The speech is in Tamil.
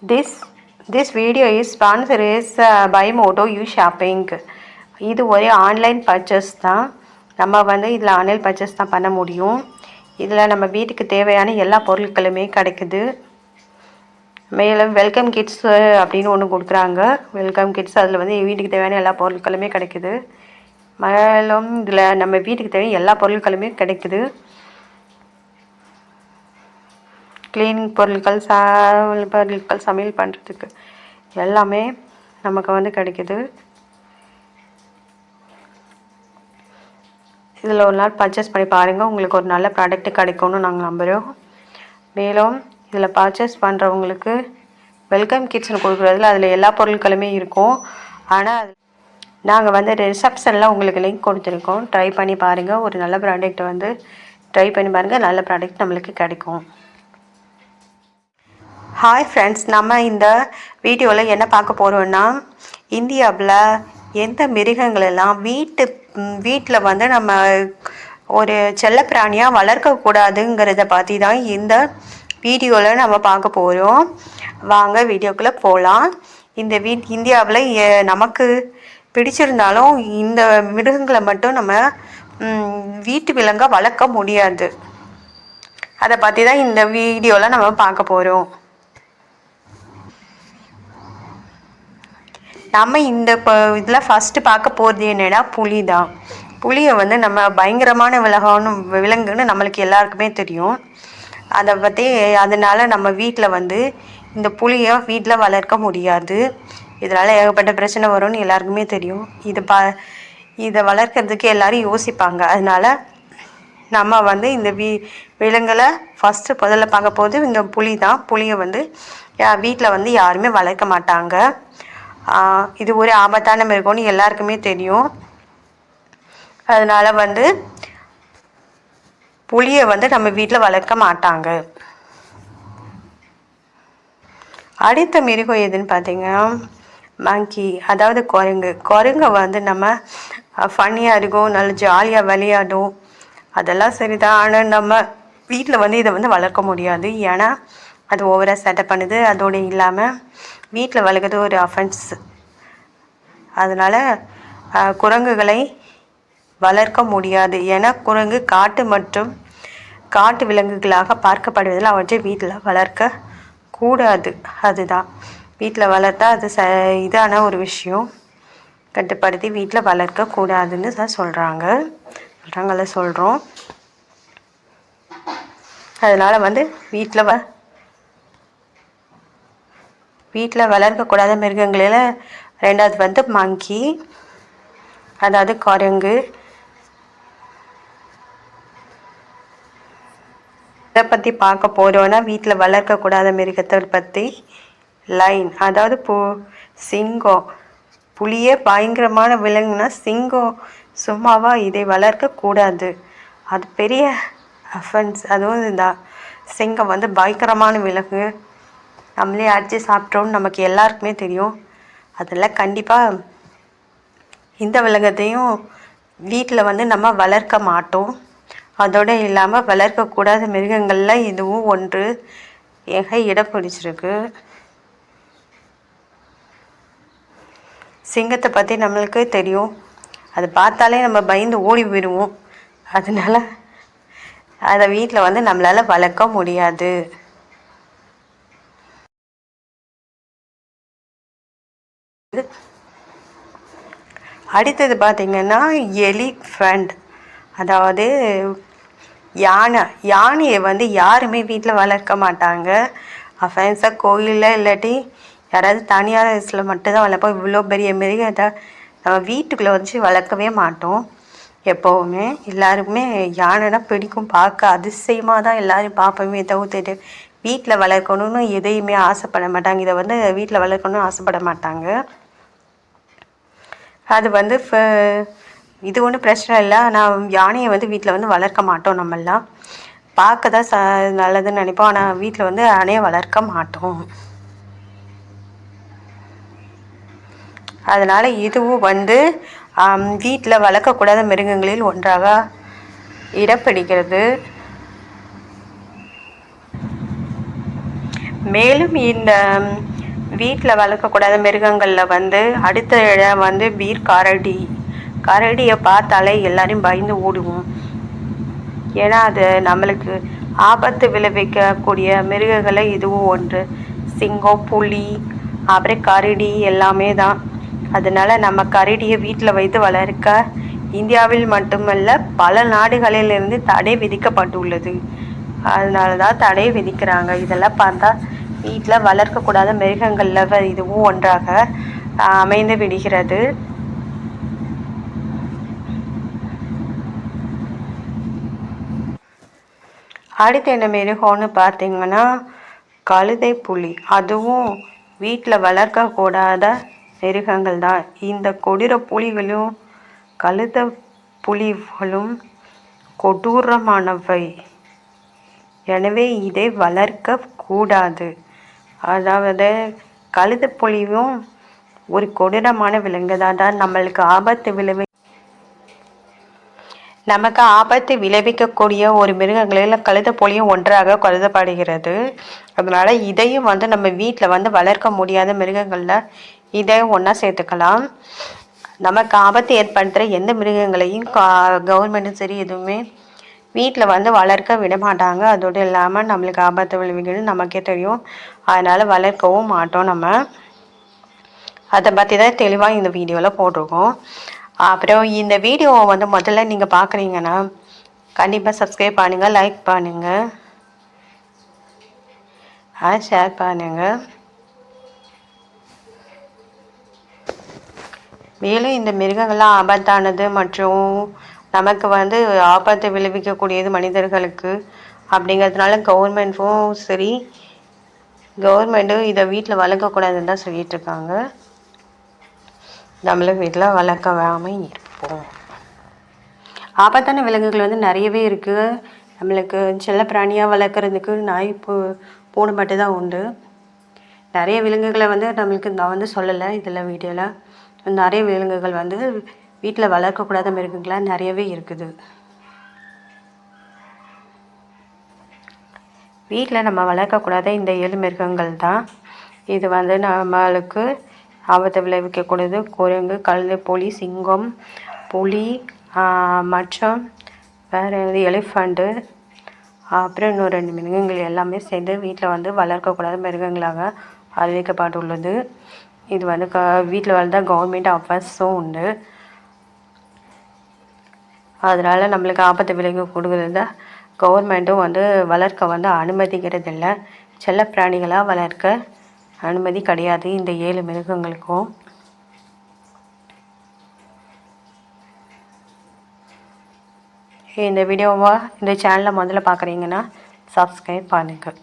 This this video is sponsored by Moto U Shopping. இது ஒரு ஆன்லைன் பர்ச்சேஸ் தான். நம்ம இதில் ஆன்லைன் பர்ச்சேஸ் தான் பண்ண முடியும். இதில் நம்ம வீட்டுக்கு தேவையான எல்லா பொருட்களுமே கிடைக்குது. மேலும் வெல்கம் கிட்ஸ் அப்படின்னு ஒன்று கொடுக்குறாங்க. வெல்கம் கிட்ஸ் அதில் வீட்டுக்கு தேவையான எல்லா பொருட்களுமே கிடைக்குது. மேலும் இதில் நம்ம வீட்டுக்கு தேவையான எல்லா பொருட்களுமே கிடைக்குது. கிளீனிங் பொருட்கள், சமையல் பண்ணுறதுக்கு எல்லாமே நமக்கு கிடைக்குது. இதில் ஒரு நாள் பர்ச்சேஸ் பண்ணி பாருங்கள், உங்களுக்கு ஒரு நல்ல ப்ராடக்ட் கிடைக்கும்னு நாங்கள் நம்புகிறோம். மேலும் இதில் பர்ச்சேஸ் பண்ணுறவங்களுக்கு வெல்கம் கிட்ஸ்னு கொடுக்குறதுல அதில் எல்லா பொருட்களுமே இருக்கும். ஆனால் நாங்கள் ரிசப்ஷனில் உங்களுக்கு லிங்க் கொடுத்துருக்கோம். ட்ரை பண்ணி பாருங்கள். ஒரு நல்ல ப்ராடக்ட்டை ட்ரை பண்ணி பாருங்கள். நல்ல ப்ராடக்ட் நம்மளுக்கு கிடைக்கும். ஹாய் ஃப்ரெண்ட்ஸ், நம்ம இந்த வீடியோவில் என்ன பார்க்க போகிறோன்னா, இந்தியாவில் எந்த மிருகங்களெல்லாம் வீட்டில் நம்ம ஒரு செல்லப்பிராணியாக வளர்க்கக்கூடாதுங்கிறத பற்றி தான் இந்த வீடியோவில் நம்ம பார்க்க போகிறோம். வாங்க வீடியோக்குள்ளே போகலாம். இந்த இந்தியாவில் நமக்கு பிடிச்சிருந்தாலும் இந்த மிருகங்களை மட்டும் நம்ம வீட்டு விலங்கை வளர்க்க முடியாது. அதை பற்றி தான் இந்த வீடியோவில் நம்ம பார்க்க போகிறோம். நம்ம இந்த இதில் ஃபஸ்ட்டு பார்க்க போகிறது என்னென்னா புலி தான். புலியை நம்ம பயங்கரமான விலங்குன்னு நம்மளுக்கு எல்லாருக்குமே தெரியும். அதை பற்றி அதனால் நம்ம வீட்டில் இந்த புலியை வீட்டில் வளர்க்க முடியாது. இதனால் ஏகப்பட்ட பிரச்சனை வரும்னு எல்லாருக்குமே தெரியும். இதை வளர்க்குறதுக்கு எல்லோரும் யோசிப்பாங்க. அதனால் நம்ம இந்த விலங்குகளை ஃபஸ்ட்டு முதல்ல பார்க்க போகிறது இந்த புலி தான். புலியை வீட்டில் யாருமே வளர்க்க மாட்டாங்க. இது ஒரு ஆபத்தான மிருகம்னு எல்லாருக்குமே தெரியும். அதனால் புலியை நம்ம வீட்டில் வளர்க்க மாட்டாங்க. அடுத்த மிருகம் எதுன்னு பார்த்தீங்கன்னா மங்கி, அதாவது குரங்கு நம்ம ஃபன்னியாக இருக்கும், நல்ல ஜாலியாக விளையாடும். அதெல்லாம் சரிதான். ஆனால் நம்ம வீட்டில் இதை வளர்க்க முடியாது. ஏன்னா அது ஓவராக செட்டப் பண்ணுது. அதோடு இல்லாமல் வீட்டில் வளர்க்குறது ஒரு அஃபென்ஸ். அதனால் குரங்குகளை வளர்க்க முடியாது. ஏன்னா குரங்கு காட்டு மற்றும் காட்டு விலங்குகளாக பார்க்கப்படுவதில் அவற்றை வீட்டில் வளர்க்க கூடாது. அதுதான் வீட்டில் வளர்த்தா அது இதான ஒரு விஷயம். கட்டுப்படுத்தி வீட்டில் வளர்க்கக்கூடாதுன்னு தான் சொல்கிறாங்கள சொல்கிறோம். அதனால் வீட்டில் வளர்க்கக்கூடாத மிருகங்களில் ரெண்டாவது மங்கி, அதாவது குரங்கு. இதை பற்றி பார்க்க போகிறோன்னா வீட்டில் வளர்க்கக்கூடாத மிருகத்தை பற்றி லைன், அதாவது சிங்கம். புலியே பயங்கரமான விலங்குனா சிங்கம் சும்மாவா? இதை வளர்க்கக்கூடாது. அது பெரிய அஃபென்ஸ். அதுவும் இதுதான். சிங்கம் பயங்கரமான விலங்கு. நம்மளே அடித்து சாப்பிட்றோன்னு நமக்கு எல்லாருக்குமே தெரியும். அதில் கண்டிப்பாக இந்த விலங்கத்தையும் வீட்டில் நம்ம வளர்க்க மாட்டோம். அதோடு இல்லாமல் வளர்க்கக்கூடாத மிருகங்களில் இதுவும் ஒன்று இடம் பிடிச்சிருக்கு. சிங்கத்தை பற்றி நம்மளுக்கு தெரியும். அதை பார்த்தாலே நம்ம பயந்து ஓடி போயிடுவோம். அதனால் அதை வீட்டில் நம்மளால் வளர்க்க முடியாது. அடுத்தது பார்த்திங்கன்னா எலிஃபண்ட், அதாவது யானையை யாருமே வீட்டில் வளர்க்க மாட்டாங்க. அஃபென்ஸாக கோயிலில் இல்லாட்டி யாராவது தனியார் வயசில் மட்டும்தான் வளர்ப்போம். இவ்வளோ பெரிய மிருகத்தை நம்ம வீட்டுக்குள்ளே வளர்க்கவே மாட்டோம். எப்போவுமே எல்லாருக்குமே யானைனா பிடிக்கும். பார்க்க அதிசயமாக தான் எல்லோரும் பார்ப்போமே தவிர்த்துட்டு வீட்டில் வளர்க்கணும்னு எதையுமே ஆசைப்பட மாட்டாங்க. இதை வீட்டில் வளர்க்கணும்னு ஆசைப்பட மாட்டாங்க. அது இது ஒன்றும் பிரச்சனை இல்லை. ஆனால் யானையை வீட்டில் வளர்க்க மாட்டோம். நம்மெல்லாம் பார்க்க தான் நல்லதுன்னு நினைப்போம். ஆனால் வீட்டில் யானையை வளர்க்க மாட்டோம். அதனால் இதுவும் வீட்டில் வளர்க்கக்கூடாத மிருகங்களில் ஒன்றாக இடம் பிடிக்கிறது. மேலும் இந்த வீட்டில் வளர்க்கக்கூடாத மிருகங்களில் வந்து அடுத்த இடம் வந்து கரடி. கரடியை பார்த்தாலே எல்லாரையும் பயந்து ஓடுவோம். ஏன்னா அது நம்மளுக்கு ஆபத்து விளைவிக்கக்கூடிய மிருகங்களை இதுவும் ஒன்று. சிங்கம், புலி, அப்புறம் கரடி எல்லாமே தான். அதனால நம்ம கரடியை வீட்டில் வைத்து வளர்க்க இந்தியாவில் மட்டுமல்ல பல நாடுகளிலிருந்து தடை விதிக்கப்பட்டுள்ளது. அதனால தான் தடை விதிக்கிறாங்க. இதெல்லாம் பார்த்தா வீட்டில் வளர்க்கக்கூடாத மிருகங்களில் இதுவும் ஒன்றாக அமைந்து விடுகிறது. அடுத்து என்ன மிருகம்னு பார்த்தீங்கன்னா கழுதை புலி. அதுவும் வீட்டில் வளர்க்கக்கூடாத மிருகங்கள் தான். இந்த கொடூர புலிகளும் கழுதை புலிகளும் கொடூரமானவை. எனவே இதை வளர்க்க கூடாது. அதாவது கழுதை புலியும் ஒரு கொடூரமான விலங்கு தான். நமக்கு ஆபத்து விளைவிக்கக்கூடிய ஒரு மிருகங்களில் கழுதை புலியும் ஒன்றாக கருதப்படுகிறது. அதனால இதையும் வந்து நம்ம வீட்டில் வந்து வளர்க்க முடியாத மிருகங்களில் இதையும் ஒன்றா சேர்த்துக்கலாம். நமக்கு ஆபத்து ஏற்படுத்துகிற எந்த மிருகங்களையும் கவர்மெண்ட்டும் சரி எதுவுமே வீட்டில் வந்து வளர்க்க விட மாட்டாங்க. அதோடு இல்லாமல் நம்மளுக்கு ஆபத்து விளைவிக்கணும் நமக்கே தெரியும். அதனால் வளர்க்கவும் மாட்டோம். நம்ம அதை பற்றி தான் தெளிவாக இந்த வீடியோவில் போட்டிருக்கோம். அப்புறம் இந்த வீடியோவை வந்து முதல்ல நீங்கள் பார்க்குறீங்கன்னா கண்டிப்பாக சப்ஸ்கிரைப் பண்ணுங்கள், லைக் பண்ணுங்கள், ஷேர் பண்ணுங்கள். மேலும் இந்த மிருகங்கள்லாம் ஆபத்தானது மற்றும் நமக்கு வந்து ஆபத்தை விளைவிக்கக்கூடியது மனிதர்களுக்கு அப்படிங்கிறதுனால கவர்மெண்ட்டும் இதை வீட்டில் வளர்க்கக்கூடாதுன்னு தான் சொல்லிட்டு இருக்காங்க. நம்மளும் வீட்டில் வளர்க்காமல் இருப்போம். ஆபத்தான விலங்குகள் வந்து நிறையவே இருக்குது. நம்மளுக்கு செல்ல பிராணியாக வளர்க்குறதுக்கு நாய், பூனை மட்டும் தான் உண்டு. நிறைய விலங்குகளை வந்து நான் வந்து சொல்லலை இதில் வீடியோவில். நிறைய விலங்குகள் வந்து வீட்டில் வளர்க்கக்கூடாத மிருகங்களாக நிறையவே இருக்குது. வீட்டில் நம்ம வளர்க்கக்கூடாத இந்த 7 மிருகங்கள் தான். இது வந்து நம்மளுக்கு ஆபத்தை விளைவிக்கக்கூடியது குரங்கு, கழுதை, புலி, சிங்கம், புலி மற்றும் வேறு எலிஃபண்ட்டு, அப்புறம் இன்னும் 2 மிருகங்கள் எல்லாமே சேர்ந்து வீட்டில் வந்து வளர்க்கக்கூடாத மிருகங்களாக அறிவிக்கப்பட்டுள்ளது. இது வந்து வீட்டில் வளர்ந்தால் கவர்மெண்ட் அஃபர்ஸும் உண்டு. அதனால் நம்மளுக்கு ஆபத்தை விளைவிக்கக்கூடியது கவர்மெண்ட்டும் வந்து வளர்க்க வந்து அனுமதிக்கிறது இல்லை. செல்ல பிராணிகளாக வளர்க்க அனுமதி கிடையாது இந்த 7 மிருகங்களுக்கும். இந்த சேனலை முதல்ல பார்க்குறீங்கன்னா சப்ஸ்கிரைப் பண்ணுங்கள்.